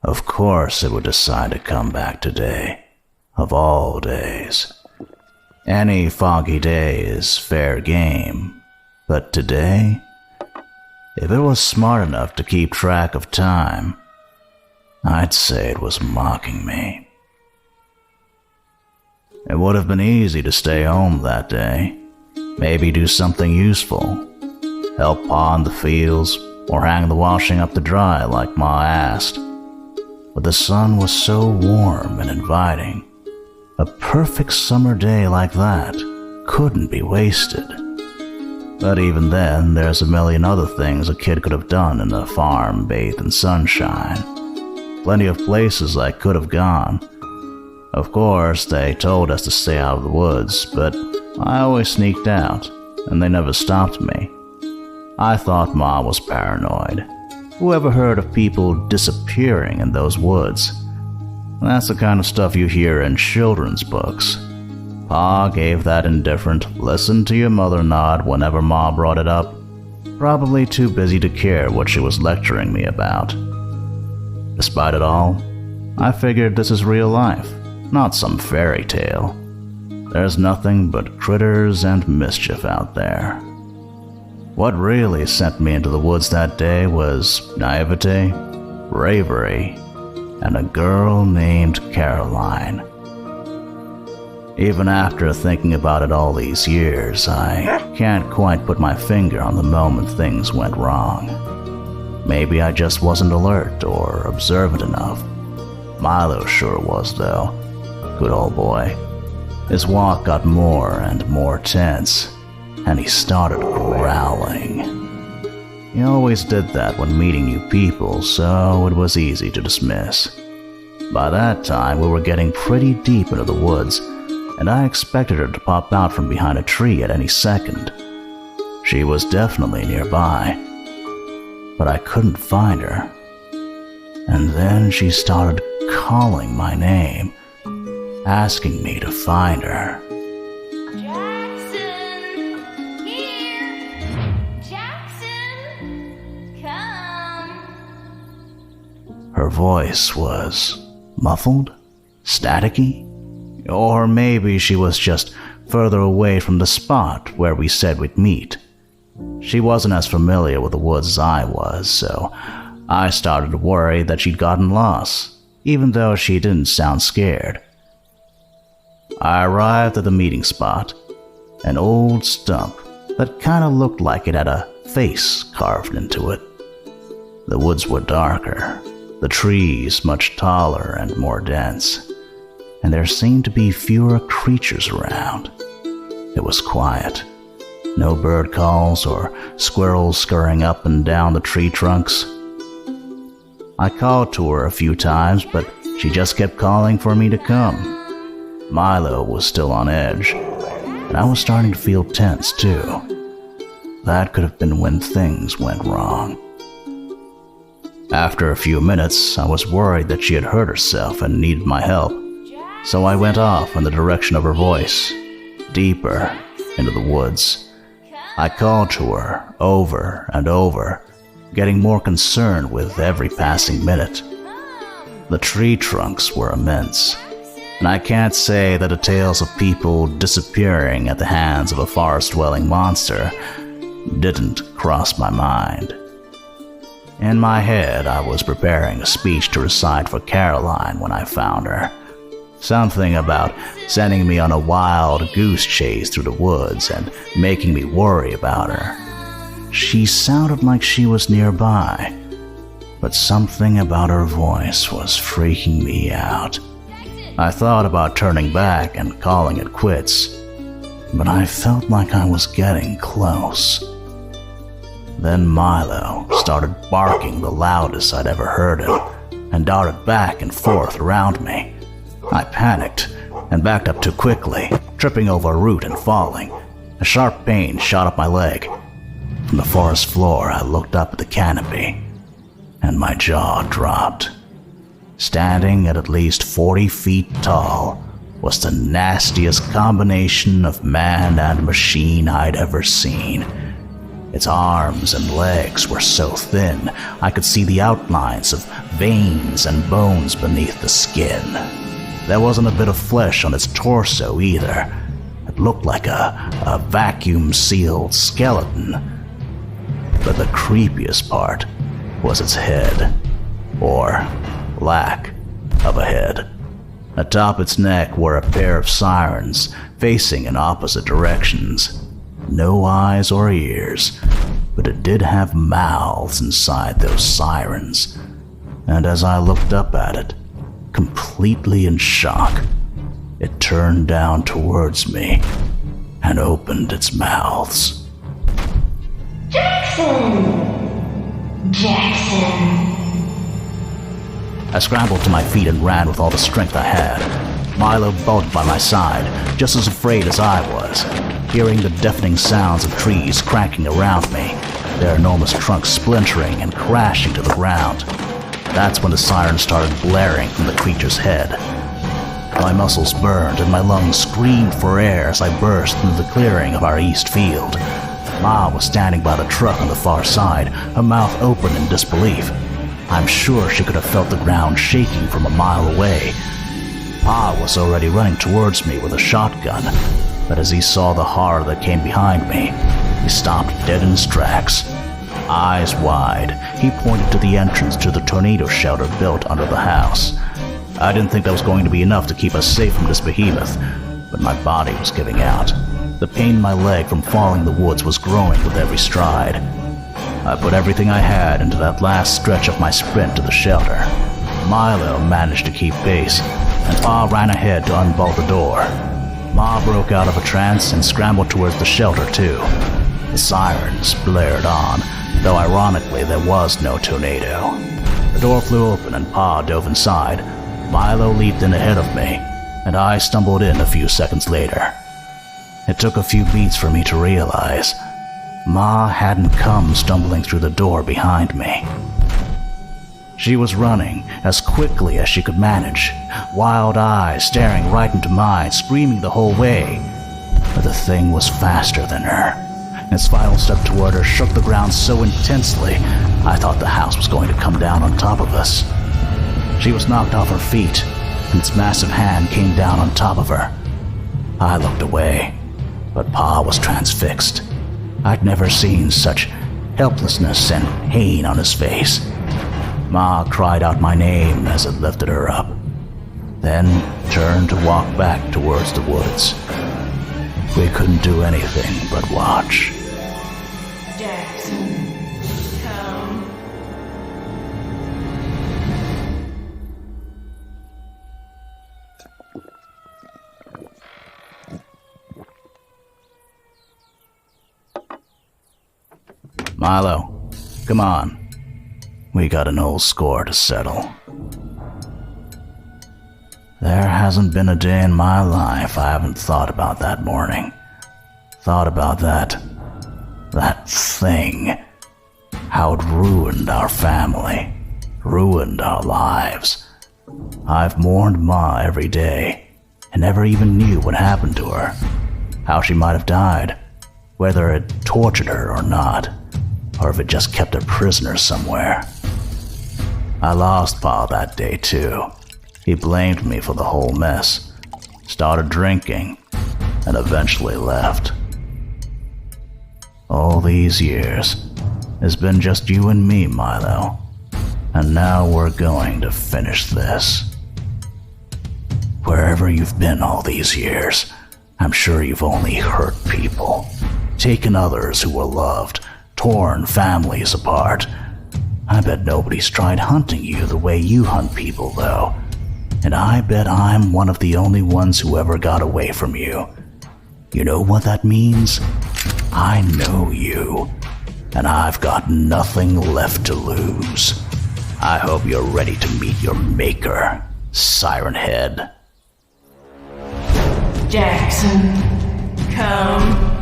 Of course it would decide to come back today, of all days. Any foggy day is fair game, but today, if it was smart enough to keep track of time, I'd say it was mocking me. It would have been easy to stay home that day, maybe do something useful, help paw in the fields, or hang the washing up to dry like Ma asked. But the sun was so warm and inviting. A perfect summer day like that couldn't be wasted. But even then, there's a million other things a kid could have done in a farm bathed in sunshine. Plenty of places I could have gone. Of course, they told us to stay out of the woods, but I always sneaked out, and they never stopped me. I thought Ma was paranoid. Who ever heard of people disappearing in those woods? That's the kind of stuff you hear in children's books. Pa gave that indifferent, listen to your mother nod whenever Ma brought it up, probably too busy to care what she was lecturing me about. Despite it all, I figured this is real life, not some fairy tale. There's nothing but critters and mischief out there. What really sent me into the woods that day was naivete, bravery, and a girl named Caroline. Even after thinking about it all these years, I can't quite put my finger on the moment things went wrong. Maybe I just wasn't alert or observant enough. Milo sure was, though. Good old boy. His walk got more and more tense, and he started growling. He always did that when meeting new people, so it was easy to dismiss. By that time, we were getting pretty deep into the woods, and I expected her to pop out from behind a tree at any second. She was definitely nearby, but I couldn't find her. And then she started calling my name, asking me to find her. Jackson, here! Jackson, come! Her voice was muffled, staticky, or maybe she was just further away from the spot where we said we'd meet. She wasn't as familiar with the woods as I was, so I started to worry that she'd gotten lost, even though she didn't sound scared. I arrived at the meeting spot, an old stump that kind of looked like it had a face carved into it. The woods were darker, the trees much taller and more dense, and there seemed to be fewer creatures around. It was quiet. No bird calls or squirrels scurrying up and down the tree trunks. I called to her a few times, but she just kept calling for me to come. Milo was still on edge, and I was starting to feel tense too. That could have been when things went wrong. After a few minutes, I was worried that she had hurt herself and needed my help, so I went off in the direction of her voice, deeper into the woods. I called to her over and over, getting more concerned with every passing minute. The tree trunks were immense, and I can't say that the tales of people disappearing at the hands of a forest-dwelling monster didn't cross my mind. In my head, I was preparing a speech to recite for Caroline when I found her. Something about sending me on a wild goose chase through the woods and making me worry about her. She sounded like she was nearby, but something about her voice was freaking me out. I thought about turning back and calling it quits, but I felt like I was getting close. Then Milo started barking the loudest I'd ever heard him and darted back and forth around me. I panicked and backed up too quickly, tripping over a root and falling. A sharp pain shot up my leg. From the forest floor, I looked up at the canopy, and my jaw dropped. Standing at least 40 feet tall was the nastiest combination of man and machine I'd ever seen. Its arms and legs were so thin, I could see the outlines of veins and bones beneath the skin. There wasn't a bit of flesh on its torso either. It looked like a vacuum-sealed skeleton. But the creepiest part was its head, or lack of a head. Atop its neck were a pair of sirens facing in opposite directions. No eyes or ears, but it did have mouths inside those sirens. And as I looked up at it, completely in shock, it turned down towards me and opened its mouths. Jackson! I scrambled to my feet and ran with all the strength I had. Milo bulked by my side, just as afraid as I was, hearing the deafening sounds of trees cracking around me, their enormous trunks splintering and crashing to the ground. That's when the siren started blaring from the creature's head. My muscles burned and my lungs screamed for air as I burst into the clearing of our east field. Ma was standing by the truck on the far side, her mouth open in disbelief. I'm sure she could have felt the ground shaking from a mile away. Pa was already running towards me with a shotgun, but as he saw the horror that came behind me, he stopped dead in his tracks. Eyes wide, he pointed to the entrance to the tornado shelter built under the house. I didn't think that was going to be enough to keep us safe from this behemoth, but my body was giving out. The pain in my leg from falling in the woods was growing with every stride. I put everything I had into that last stretch of my sprint to the shelter. Milo managed to keep pace, and Pa ran ahead to unbolt the door. Ma broke out of a trance and scrambled towards the shelter too. The sirens blared on, though ironically there was no tornado. The door flew open and Pa dove inside. Milo leaped in ahead of me, and I stumbled in a few seconds later. It took a few beats for me to realize Ma hadn't come stumbling through the door behind me. She was running as quickly as she could manage, wild eyes staring right into mine, screaming the whole way. But the thing was faster than her. Its final step toward her shook the ground so intensely, I thought the house was going to come down on top of us. She was knocked off her feet, and its massive hand came down on top of her. I looked away, but Pa was transfixed. I'd never seen such helplessness and pain on his face. Ma cried out my name as it lifted her up, then turned to walk back towards the woods. We couldn't do anything but watch. Jackson, come. Milo, come on. We got an old score to settle. There hasn't been a day in my life I haven't thought about that morning. Thought about that thing. How it ruined our family, ruined our lives. I've mourned Ma every day, and never even knew what happened to her. How she might have died, whether it tortured her or not, or if it just kept her prisoner somewhere. I lost Pa that day too. He blamed me for the whole mess, started drinking, and eventually left. All these years, it's been just you and me, Milo, and now we're going to finish this. Wherever you've been all these years, I'm sure you've only hurt people, taken others who were loved, torn families apart. I bet nobody's tried hunting you the way you hunt people, though. And I bet I'm one of the only ones who ever got away from you. You know what that means? I know you, and I've got nothing left to lose. I hope you're ready to meet your maker, Siren Head. Jackson, come.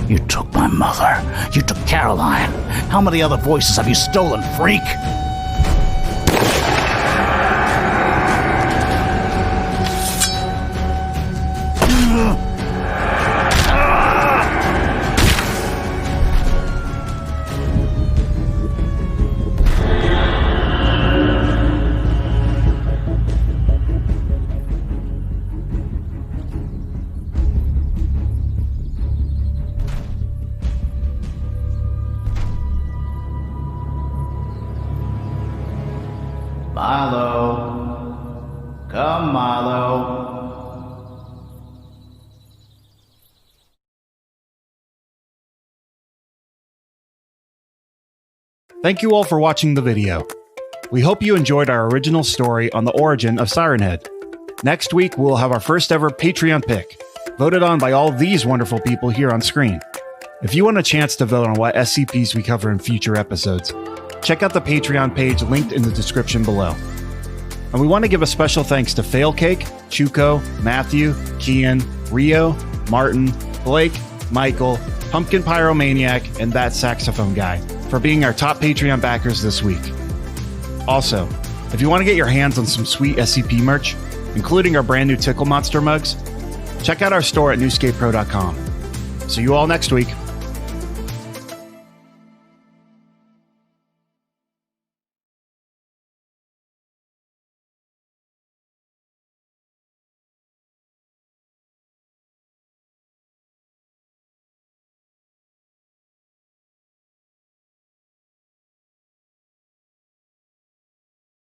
You took my mother. You took Caroline. How many other voices have you stolen, freak? Thank you all for watching the video. We hope you enjoyed our original story on the origin of Siren Head. Next week, we'll have our first ever Patreon pick, voted on by all these wonderful people here on screen. If you want a chance to vote on what SCPs we cover in future episodes, check out the Patreon page linked in the description below. And we want to give a special thanks to Failcake, Chuko, Matthew, Kian, Rio, Martin, Blake, Michael, Pumpkin Pyromaniac, and That Saxophone Guy for being our top Patreon backers this week. Also, if you want to get your hands on some sweet SCP merch, including our brand new Tickle Monster mugs, check out our store at newskapepro.com. See you all next week.